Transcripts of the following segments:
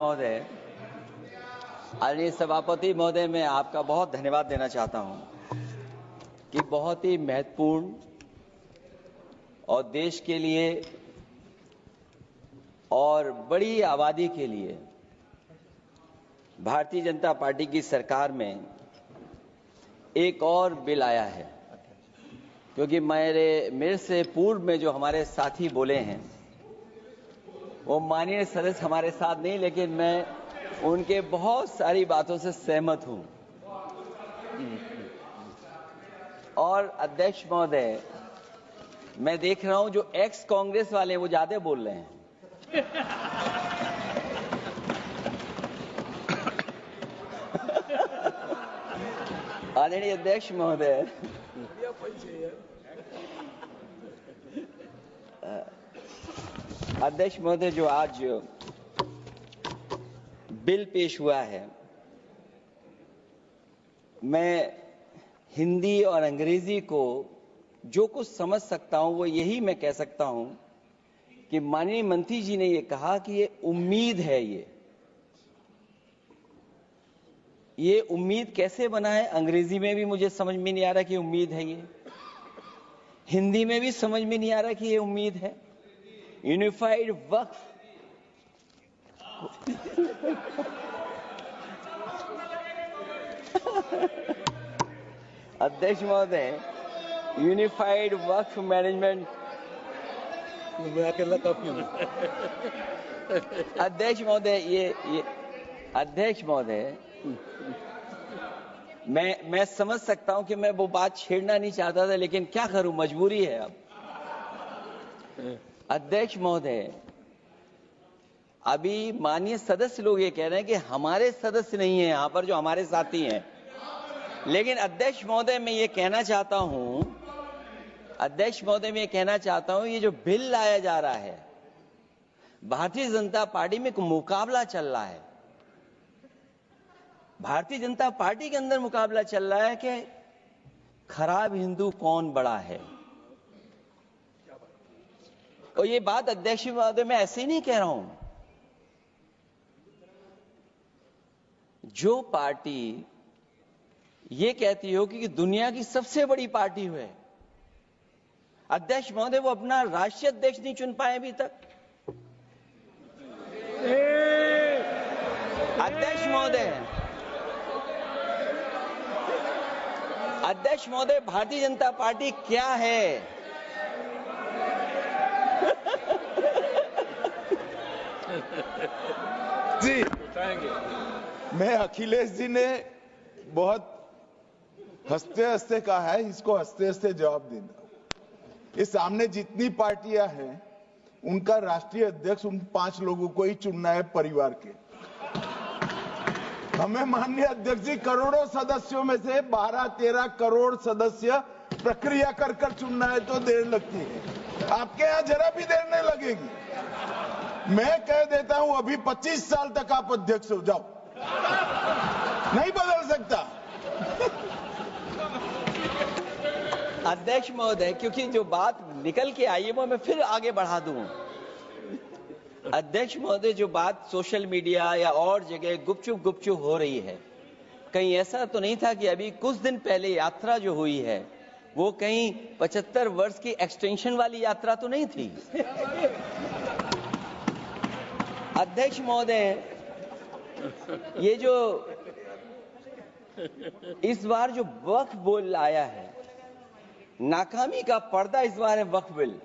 महोदय, आदरणीय सभापति महोदय, मैं आपका बहुत धन्यवाद देना चाहता हूं कि बहुत ही महत्वपूर्ण और देश के लिए और बड़ी आबादी के लिए भारतीय जनता पार्टी की सरकार में एक और बिल आया है। क्योंकि मेरे से पूर्व में जो हमारे साथी बोले हैं वो माननीय सदस्य हमारे साथ नहीं, लेकिन मैं उनके बहुत सारी बातों से सहमत हूं। और अध्यक्ष महोदय, मैं देख रहा हूं जो एक्स कांग्रेस वाले हैं वो ज्यादा बोल रहे हैं। आदरणीय अध्यक्ष महोदय, अध्यक्ष महोदय, जो आज बिल पेश हुआ है, मैं हिंदी और अंग्रेजी को जो कुछ समझ सकता हूं वो यही मैं कह सकता हूं कि माननीय मंत्री जी ने ये कहा कि ये उम्मीद है। ये उम्मीद कैसे बना है, अंग्रेजी में भी मुझे समझ में नहीं आ रहा कि उम्मीद है, ये हिंदी में भी समझ में नहीं आ रहा कि ये उम्मीद है। यूनिफाइड वक्फ अध्यक्ष महोदय, यूनिफाइड वक्फ मैनेजमेंट अध्यक्ष महोदय, ये अध्यक्ष महोदय, मैं समझ सकता हूं कि मैं वो बात छेड़ना नहीं चाहता था, लेकिन क्या करूं, मजबूरी है। अब अध्यक्ष महोदय, अभी माननीय सदस्य लोग ये कह रहे हैं कि हमारे सदस्य नहीं है यहां पर जो हमारे साथी हैं, लेकिन अध्यक्ष महोदय मैं ये कहना चाहता हूं, अध्यक्ष महोदय मैं ये कहना चाहता हूं, ये जो बिल लाया जा रहा है, भारतीय जनता पार्टी में एक मुकाबला चल रहा है। भारतीय जनता पार्टी के अंदर मुकाबला चल रहा है कि खराब हिंदू कौन बड़ा है। और ये बात अध्यक्ष महोदय मैं ऐसे ही नहीं कह रहा हूं। जो पार्टी ये कहती हो कि दुनिया की सबसे बड़ी पार्टी है, अध्यक्ष महोदय वो अपना राष्ट्रीय अध्यक्ष नहीं चुन पाए अभी तक। अध्यक्ष महोदय, भारतीय जनता पार्टी क्या है? जी, मैं अखिलेश जी ने बहुत हंसते हंसते कहा है, इसको हंसते हंसते जवाब देना। इस सामने जितनी पार्टियां हैं उनका राष्ट्रीय अध्यक्ष उन 5 लोगों को ही चुनना है परिवार के। हमें माननीय अध्यक्ष जी करोड़ों सदस्यों में से 12-13 करोड़ सदस्य प्रक्रिया कर कर चुनना है तो देर लगती है। आपके यहां जरा भी देर नहीं लगेगी। मैं कह देता हूं अभी 25 साल तक आप अध्यक्ष हो जाओ, नहीं बदल सकता। अध्यक्ष महोदय, क्योंकि जो बात निकल के आई है वो मैं फिर आगे बढ़ा दूं। अध्यक्ष महोदय, जो बात सोशल मीडिया या और जगह गुपचुप हो रही है, कहीं ऐसा तो नहीं था कि अभी कुछ दिन पहले यात्रा जो हुई है वो कहीं 75 वर्ष की एक्सटेंशन वाली यात्रा तो नहीं थी। अध्यक्ष महोदय, ये जो इस बार जो वक्फ बिल आया है, नाकामी का पर्दा इस बार है वक्फ बिल।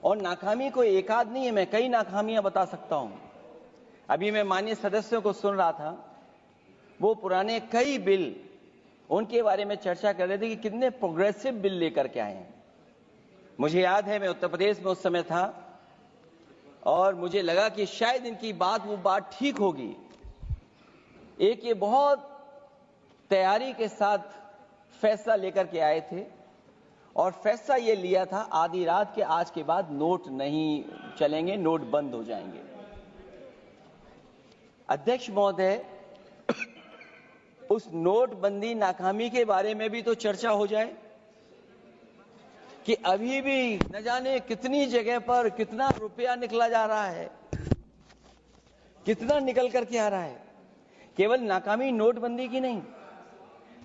और नाकामी कोई एक आध नहीं है, मैं कई नाकामियां बता सकता हूं। अभी मैं माननीय सदस्यों को सुन रहा था, वो पुराने कई बिल उनके बारे में चर्चा कर रहे थे कि कितने प्रोग्रेसिव बिल लेकर के आए हैं। मुझे याद है मैं उत्तर प्रदेश में उस समय था और मुझे लगा कि शायद इनकी वो बात ठीक होगी। एक ये बहुत तैयारी के साथ फैसला लेकर के आए थे और फैसला ये लिया था आधी रात के आज के बाद नोट नहीं चलेंगे, नोट बंद हो जाएंगे। अध्यक्ष महोदय, उस नोटबंदी नाकामी के बारे में भी तो चर्चा हो जाए कि अभी भी न जाने कितनी जगह पर कितना रुपया निकला जा रहा है। कितना निकल करके आ रहा है। केवल नाकामी नोटबंदी की नहीं,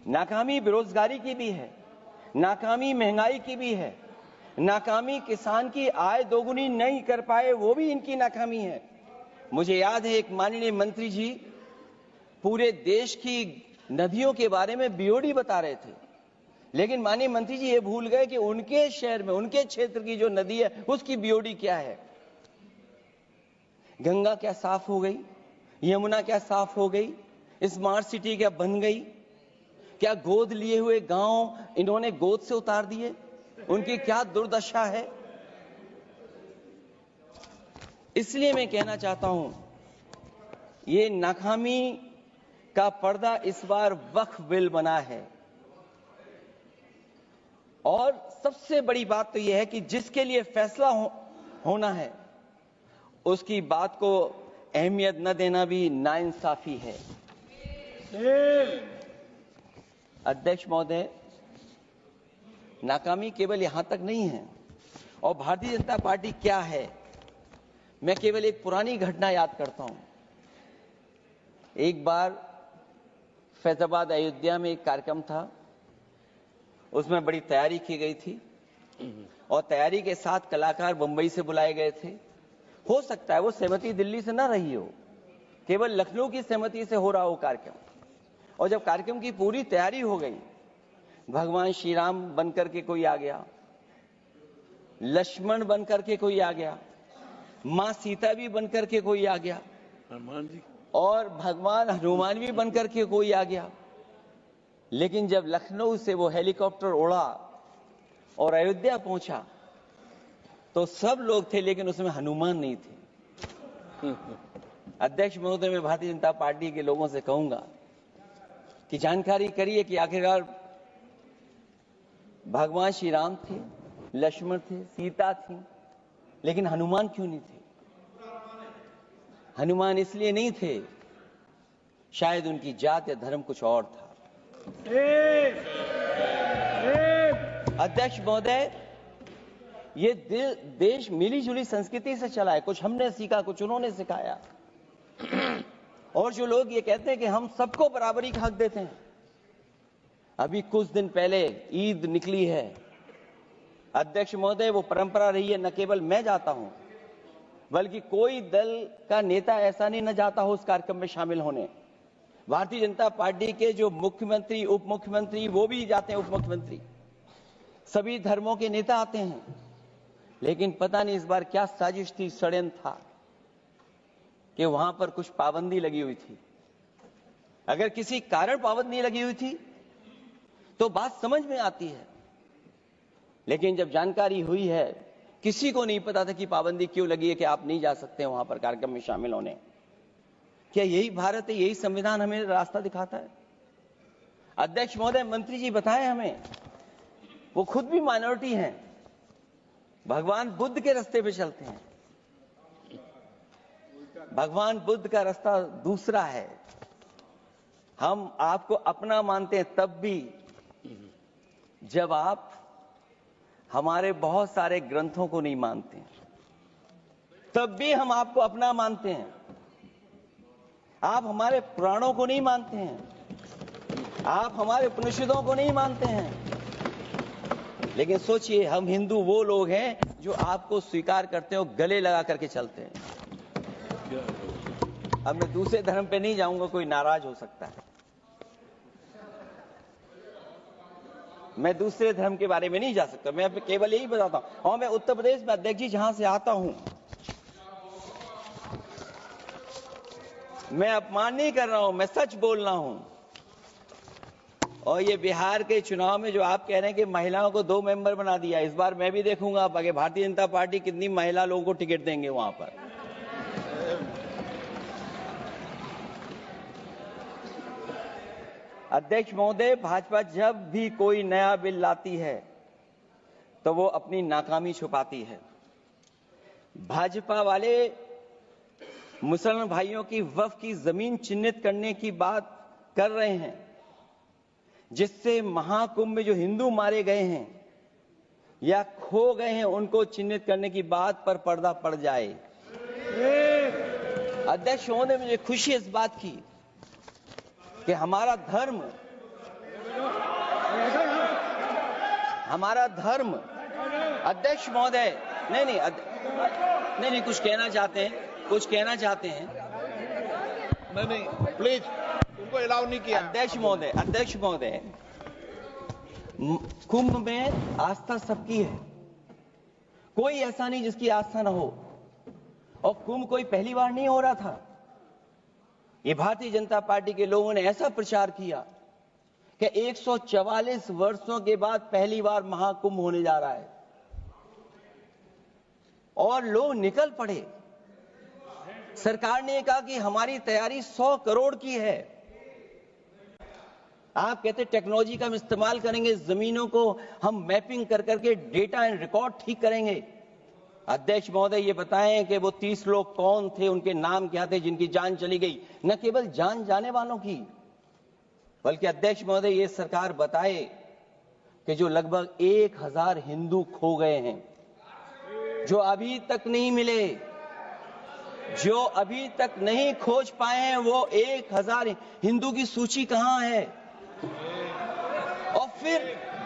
नाकामी बेरोजगारी की भी है, नाकामी महंगाई की भी है, नाकामी किसान की आय दोगुनी नहीं कर पाए वो भी इनकी नाकामी है। मुझे याद है एक माननीय मंत्री जी पूरे देश की नदियों के बारे में बीओडी बता रहे थे, लेकिन माननीय मंत्री जी ये भूल गए कि उनके शहर में, उनके क्षेत्र की जो नदी है उसकी बीओडी क्या है। गंगा क्या साफ हो गई, यमुना क्या साफ हो गई, स्मार्ट सिटी क्या बन गई, क्या गोद लिए हुए गांव इन्होंने गोद से उतार दिए, उनकी क्या दुर्दशा है। इसलिए मैं कहना चाहता हूं, ये नाकामी का पर्दा इस बार वक्फ बिल बना है। और सबसे बड़ी बात तो यह है कि जिसके लिए फैसला होना है उसकी बात को अहमियत न देना भी नाइंसाफी है। अध्यक्ष महोदय, नाकामी केवल यहां तक नहीं है। और भारतीय जनता पार्टी क्या है, मैं केवल एक पुरानी घटना याद करता हूं। एक बार फैजाबाद अयोध्या में एक कार्यक्रम था, उसमें बड़ी तैयारी की गई थी और तैयारी के साथ कलाकार मुंबई से बुलाए गए थे। हो सकता है वो सहमति दिल्ली से ना रही हो, केवल लखनऊ की सहमति से हो रहा हो कार्यक्रम। और जब कार्यक्रम की पूरी तैयारी हो गई, भगवान श्री राम बनकर के कोई आ गया, लक्ष्मण बनकर के कोई आ गया, मां सीता भी बनकर के कोई आ गया, हनुमान जी, और भगवान हनुमान भी बनकर के कोई आ गया। लेकिन जब लखनऊ से वो हेलीकॉप्टर उड़ा और अयोध्या पहुंचा तो सब लोग थे, लेकिन उसमें हनुमान नहीं थे। अध्यक्ष महोदय, मैं भारतीय जनता पार्टी के लोगों से कहूंगा कि जानकारी करिए कि आखिरकार भगवान श्री राम थे, लक्ष्मण थे, सीता थी, लेकिन हनुमान क्यों नहीं थे? हनुमान इसलिए नहीं थे, शायद उनकी जात या धर्म कुछ और था। अध्यक्ष महोदय, ये देश मिली जुली संस्कृति से चला है। कुछ हमने सीखा, कुछ उन्होंने सिखाया। और जो लोग ये कहते हैं कि हम सबको बराबरी का हक देते हैं, अभी कुछ दिन पहले ईद निकली है। अध्यक्ष महोदय, वो परंपरा रही है, न केवल मैं जाता हूं बल्कि कोई दल का नेता ऐसा नहीं न जाता हो उस कार्यक्रम में शामिल होने। भारतीय जनता पार्टी के जो मुख्यमंत्री, उप मुख्यमंत्री, वो भी जाते हैं, उप मुख्यमंत्री, सभी धर्मों के नेता आते हैं। लेकिन पता नहीं इस बार क्या साजिश थी, षड्यंत्र था कि वहां पर कुछ पाबंदी लगी हुई थी। अगर किसी कारण पाबंदी लगी हुई थी तो बात समझ में आती है, लेकिन जब जानकारी हुई है, किसी को नहीं पता था कि पाबंदी क्यों लगी है कि आप नहीं जा सकते वहां पर कार्यक्रम में शामिल होने। क्या यही भारत है, यही संविधान हमें रास्ता दिखाता है? अध्यक्ष महोदय, मंत्री जी बताएं हमें, वो खुद भी माइनॉरिटी हैं, भगवान बुद्ध के रास्ते पे चलते हैं। भगवान बुद्ध का रास्ता दूसरा है। हम आपको अपना मानते हैं तब भी जब आप हमारे बहुत सारे ग्रंथों को नहीं मानते, तब भी हम आपको अपना मानते हैं। आप हमारे पुराणों को नहीं मानते हैं, आप हमारे उपनिषदों को नहीं मानते हैं, लेकिन सोचिए, हम हिंदू वो लोग हैं जो आपको स्वीकार करते हो, गले लगा करके चलते हैं। अब मैं दूसरे धर्म पे नहीं जाऊंगा, कोई नाराज हो सकता है। मैं दूसरे धर्म के बारे में नहीं जा सकता, मैं केवल यही बताता हूं। और मैं उत्तर प्रदेश में, अध्यक्ष जी, जहां से आता हूं, मैं अपमान नहीं कर रहा हूं, मैं सच बोल रहा हूं। और ये बिहार के चुनाव में जो आप कह रहे हैं कि महिलाओं को 2 मेंबर बना दिया, इस बार मैं भी देखूंगा आगे भारतीय जनता पार्टी कितनी महिला लोगों को टिकट देंगे वहां पर। अध्यक्ष महोदय, भाजपा जब भी कोई नया बिल लाती है तो वो अपनी नाकामी छुपाती है। भाजपा वाले मुसलमान भाइयों की वक्फ की जमीन चिन्हित करने की बात कर रहे हैं, जिससे महाकुंभ में जो हिंदू मारे गए हैं या खो गए हैं, उनको चिन्हित करने की बात पर पर्दा पड़ जाए। अध्यक्ष महोदय, मुझे खुशी इस बात की कि हमारा धर्म अध्यक्ष महोदय नहीं कुछ कहना चाहते हैं नहीं प्लीज, तुमको अलाउ नहीं किया। अध्यक्ष महोदय, कुंभ में आस्था सबकी है, कोई ऐसा नहीं जिसकी आस्था ना हो। और कुंभ कोई पहली बार नहीं हो रहा था। ये भारतीय जनता पार्टी के लोगों ने ऐसा प्रचार किया कि 144 वर्षों के बाद पहली बार महाकुंभ होने जा रहा है और लोग निकल पड़े। सरकार ने कहा कि हमारी तैयारी 100 करोड़ की है। आप कहते टेक्नोलॉजी का हम इस्तेमाल करेंगे, जमीनों को हम मैपिंग कर करके डेटा एंड रिकॉर्ड ठीक करेंगे। अध्यक्ष महोदय, ये बताएं कि वो 30 लोग कौन थे, उनके नाम क्या थे जिनकी जान चली गई, न केवल जान जाने वालों की, बल्कि अध्यक्ष महोदय ये सरकार बताए कि जो लगभग 1000 हिंदू खो गए हैं, जो अभी तक नहीं मिले, जो अभी तक नहीं खोज पाए हैं, वो 1000 हिंदू की सूची कहां है? और फिर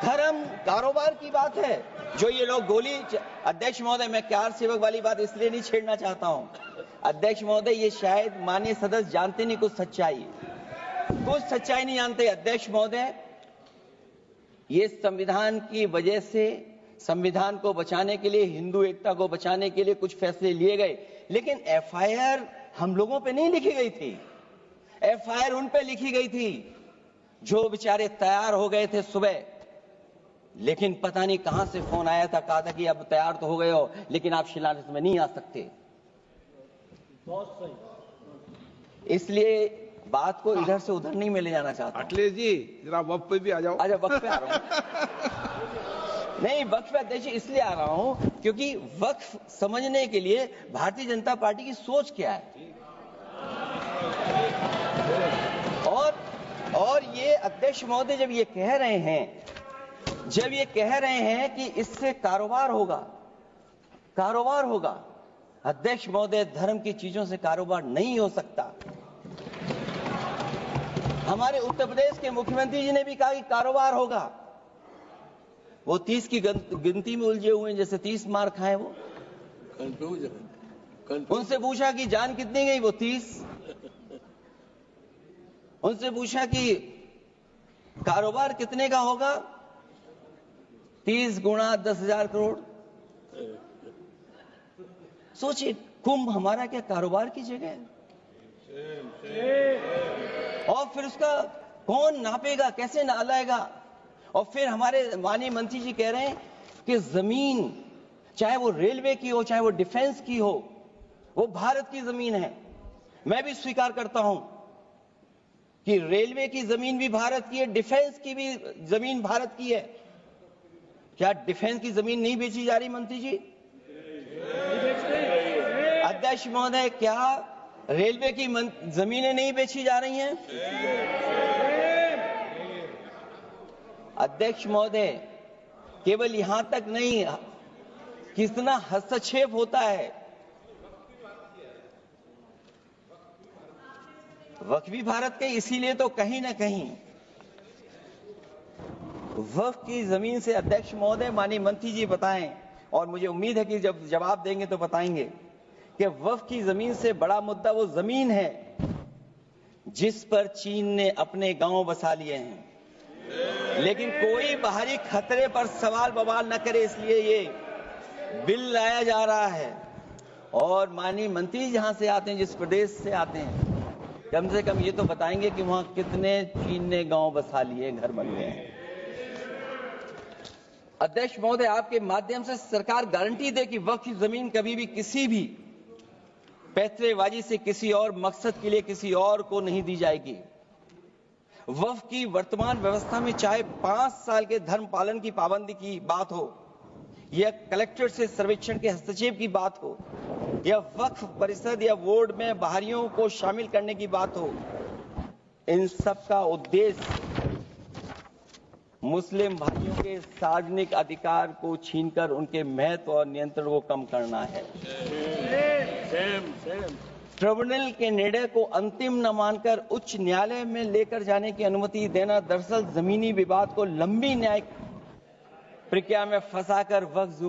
धर्म कारोबार की बात है, जो ये लोग अध्यक्ष महोदय, मैं कार सेवक वाली बात इसलिए नहीं छेड़ना चाहता हूं। अध्यक्ष महोदय, ये शायद माननीय सदस्य जानते नहीं कुछ सच्चाई नहीं जानते। अध्यक्ष महोदय, ये संविधान की वजह से, संविधान को बचाने के लिए, हिंदू एकता को बचाने के लिए कुछ फैसले लिए गए, लेकिन एफआईआर हम लोगों पे नहीं लिखी गई थी। एफआईआर उन पे लिखी गई थी जो बेचारे तैयार हो गए थे सुबह, लेकिन पता नहीं कहां से फोन आया था, कहा था कि अब तैयार तो हो गए हो लेकिन आप शिलान्यास में नहीं आ सकते। बहुत सही। इसलिए बात को इधर से उधर नहीं में ले जाना चाहता। अखिलेश जी, जरा वक्त पे भी आ जाओ। अच्छा, वक्त पे आ रहा हूं। नहीं, वक्त पे अध्यक्ष इसलिए आ रहा हूं क्योंकि वक्त समझने के लिए भारतीय जनता पार्टी की सोच क्या है। और ये अध्यक्ष महोदय जब ये कह रहे हैं कि इससे कारोबार होगा, अध्यक्ष महोदय, धर्म की चीजों से कारोबार नहीं हो सकता। हमारे उत्तर प्रदेश के मुख्यमंत्री जी ने भी कहा कि कारोबार होगा। वो 30 की गिनती में उलझे हुए हैं, जैसे 30 मार खाए वो। उनसे पूछा कि जान कितनी गई, वो 30। उनसे पूछा कि कारोबार कितने का होगा, 30 गुणा 10,000 करोड़। सोचिए, कुंभ हमारा क्या कारोबार की जगह है? और फिर उसका कौन नापेगा, कैसे नालाएगा? और फिर हमारे माननीय मंत्री जी कह रहे हैं कि जमीन, चाहे वो रेलवे की हो, चाहे वो डिफेंस की हो, वो भारत की जमीन है। मैं भी स्वीकार करता हूं कि रेलवे की जमीन भी भारत की है, डिफेंस की भी जमीन भारत की है। क्या डिफेंस की जमीन नहीं बेची जा रही मंत्री जी? अध्यक्ष महोदय, क्या रेलवे की जमीनें नहीं बेची जा रही हैं? अध्यक्ष महोदय, केवल यहां तक नहीं, कितना हस्तक्षेप होता है। वक्फ भी भारत के, इसीलिए तो कहीं ना कहीं वक्फ की जमीन से, अध्यक्ष महोदय, माननीय मंत्री जी बताएं, और मुझे उम्मीद है कि जब जवाब देंगे तो बताएंगे कि वक्फ की जमीन से बड़ा मुद्दा वो जमीन है जिस पर चीन ने अपने गांव बसा लिए हैं, लेकिन कोई बाहरी खतरे पर सवाल बवाल न करे, इसलिए ये बिल लाया जा रहा है। और माननीय मंत्री जहां से आते हैं, जिस प्रदेश से आते हैं, कम से कम ये तो बताएंगे कि वहां कितने चीन ने गांव बसा लिए, घर बन गए हैं। अध्यक्ष महोदय, आपके माध्यम से सरकार गारंटी दे कि वक्फ की जमीन कभी भी किसी भी पैतरेबाजी से किसी और मकसद के लिए किसी और को नहीं दी जाएगी। वक्फ की वर्तमान व्यवस्था में चाहे 5 साल के धर्म पालन की पाबंदी की बात हो, या कलेक्टर से सर्वेक्षण के हस्तक्षेप की बात हो, या वक्फ परिषद या बोर्ड में बाहरियों को शामिल करने की बात हो, इन सब का उद्देश्य मुस्लिम भाइयों के सार्वजनिक अधिकार को छीनकर उनके महत्व और नियंत्रण को कम करना है। ट्रिब्यूनल के निर्णय को अंतिम न मानकर उच्च न्यायालय में लेकर जाने की अनुमति देना दरअसल जमीनी विवाद को लंबी न्यायिक प्रक्रिया में फंसाकर वक्फ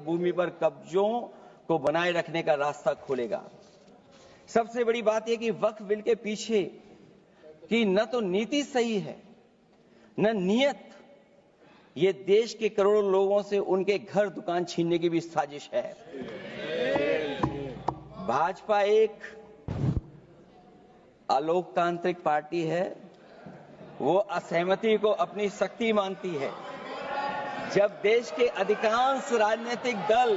भूमि पर कब्जों को बनाए रखने का रास्ता खोलेगा। सबसे बड़ी बात यह कि वक्फ बिल के पीछे की न तो नीति सही है न नीयत, ये देश के करोड़ों लोगों से उनके घर दुकान छीनने की भी साजिश है। भाजपा एक अलोकतांत्रिक पार्टी है, वो असहमति को अपनी शक्ति मानती है। जब देश के अधिकांश राजनीतिक दल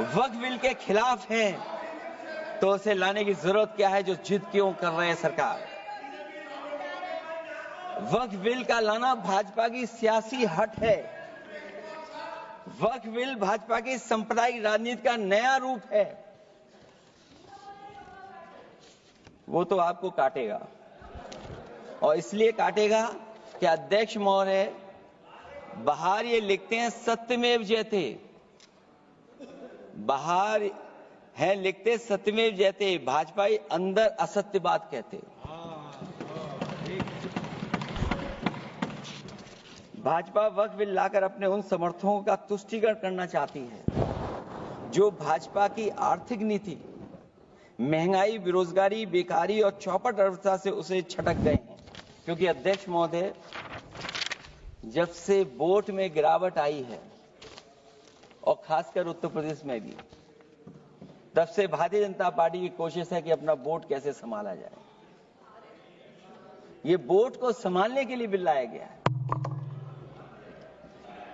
वक्फ बिल के खिलाफ हैं, तो उसे लाने की जरूरत क्या है जो जिद क्यों कर रहे हैं सरकार। वक्फ बिल का लाना भाजपा की सियासी हट है। वक्फ बिल भाजपा की सांप्रदायिक राजनीति का नया रूप है। वो तो आपको काटेगा, और इसलिए काटेगा कि अध्यक्ष महोदय बाहर ये लिखते हैं सत्यमेव जयते, बाहर है लिखते सत्यमेव जयते, भाजपाई अंदर असत्य बात कहते। भाजपा वक्फ बिल लाकर अपने उन समर्थकों का तुष्टीकरण करना चाहती है जो भाजपा की आर्थिक नीति, महंगाई, बेरोजगारी, बेकारी और चौपट अर्थव्यवस्था से उसे छटक गए हैं। क्योंकि अध्यक्ष महोदय, जब से वोट में गिरावट आई है और खासकर उत्तर प्रदेश में भी, तब से भारतीय जनता पार्टी की कोशिश है कि अपना वोट कैसे संभाला जाए। ये वोट को संभालने के लिए बिल लाया गया है।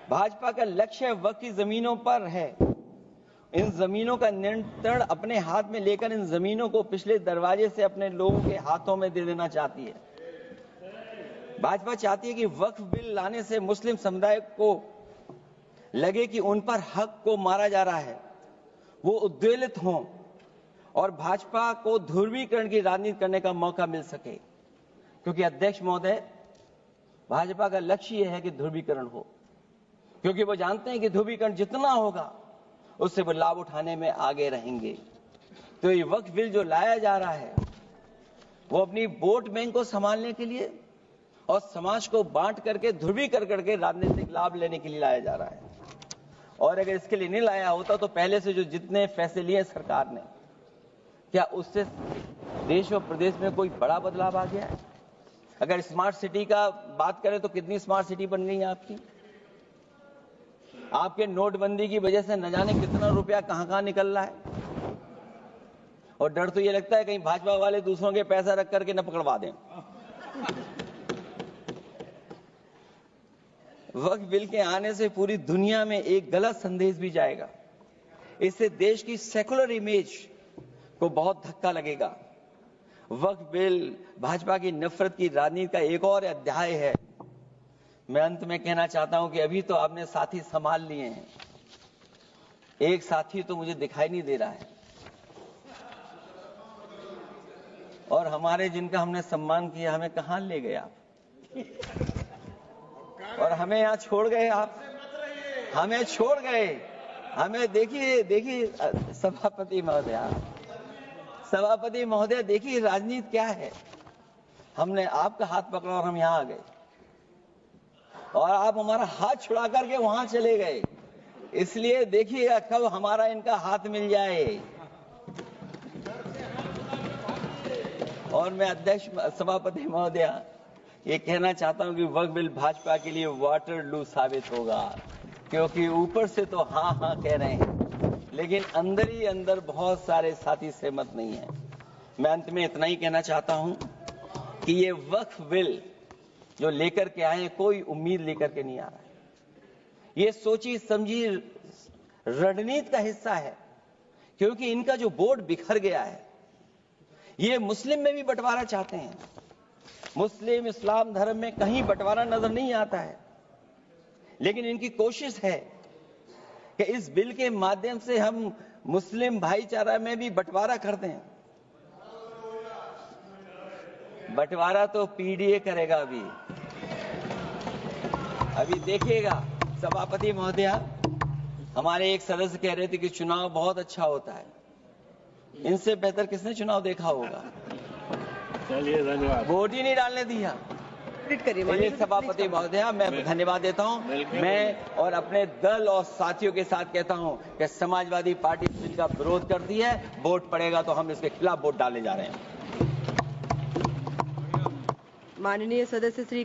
भाजपा का लक्ष्य वक्फ की जमीनों पर है। इन जमीनों का नियंत्रण अपने हाथ में लेकर इन जमीनों को पिछले दरवाजे से अपने लोगों के हाथों में दे देना चाहती है। भाजपा चाहती है कि वक्फ बिल लाने से मुस्लिम समुदाय को लगे कि उन पर हक को मारा जा रहा है, वो उद्वेलित हों और भाजपा को ध्रुवीकरण की राजनीति करने का मौका मिल सके। क्योंकि अध्यक्ष महोदय, भाजपा का लक्ष्य यह है कि ध्रुवीकरण हो, क्योंकि वो जानते हैं कि ध्रुवीकरण जितना होगा उससे वो लाभ उठाने में आगे रहेंगे। तो ये वक्फ बिल जो लाया जा रहा है वो अपनी वोट बैंक को संभालने के लिए और समाज को बांट करके ध्रुवीकरण करके राजनीतिक लाभ लेने के लिए लाया जा रहा है। और अगर इसके लिए नहीं लाया होता तो पहले से जो जितने फैसले लिए सरकार ने, क्या उससे देश और प्रदेश में कोई बड़ा बदलाव आ गया है? अगर स्मार्ट सिटी का बात करें तो कितनी स्मार्ट सिटी बन गई है आपकी। आपके नोटबंदी की वजह से न जाने कितना रुपया कहां निकल रहा है, और डर तो ये लगता है कहीं भाजपा वाले दूसरों के पैसा रख करके न पकड़वा दें। वक्फ बिल के आने से पूरी दुनिया में एक गलत संदेश भी जाएगा। इससे देश की सेकुलर इमेज को बहुत धक्का लगेगा। वक्फ बिल भाजपा की नफरत की राजनीति का एक और अध्याय है। मैं अंत में कहना चाहता हूं कि अभी तो आपने साथी संभाल लिए हैं, एक साथी तो मुझे दिखाई नहीं दे रहा है, और हमारे जिनका हमने सम्मान किया हमें कहां ले गए आप, और हमें यहां छोड़ गए आप, हमें छोड़ गए। हमें देखिए सभापति महोदय देखिए राजनीति क्या है। हमने आपका हाथ पकड़ा और हम यहां आ गए, और आप हमारा हाथ छुड़ा करके वहां चले गए। इसलिए देखिए कब हमारा इनका हाथ मिल जाए। और मैं अध्यक्ष सभापति महोदय ये कहना चाहता हूं कि वक्फ बिल भाजपा के लिए वाटरलू साबित होगा, क्योंकि ऊपर से तो हाँ कह रहे हैं, लेकिन अंदर ही अंदर बहुत सारे साथी सहमत नहीं है। मैं अंत में इतना ही कहना चाहता हूं कि ये वक्फ बिल जो लेकर के आए, कोई उम्मीद लेकर के नहीं आ रहा है। ये सोची समझी रणनीति का हिस्सा है, क्योंकि इनका जो बोर्ड बिखर गया है, ये मुस्लिम में भी बंटवारा चाहते हैं। मुस्लिम इस्लाम धर्म में कहीं बंटवारा नजर नहीं आता है, लेकिन इनकी कोशिश है कि इस बिल के माध्यम से हम मुस्लिम भाईचारा में भी बंटवारा कर दें। बंटवारा तो पीडीए करेगा। अभी देखिएगा सभापति महोदया, हमारे एक सदस्य कह रहे थे कि चुनाव बहुत अच्छा होता है, इनसे बेहतर किसने चुनाव देखा होगा? चलिए धन्यवाद। वोट ही नहीं डालने दिया। चलिए सभापति महोदया, मैं धन्यवाद देता हूं। मैं और अपने दल और साथियों के साथ कहता हूं कि समाजवादी पार्टी बिल का विरोध करती है, वोट पड़ेगा तो हम इसके खिलाफ वोट डालने जा रहे हैं। माननीय सदस्य श्री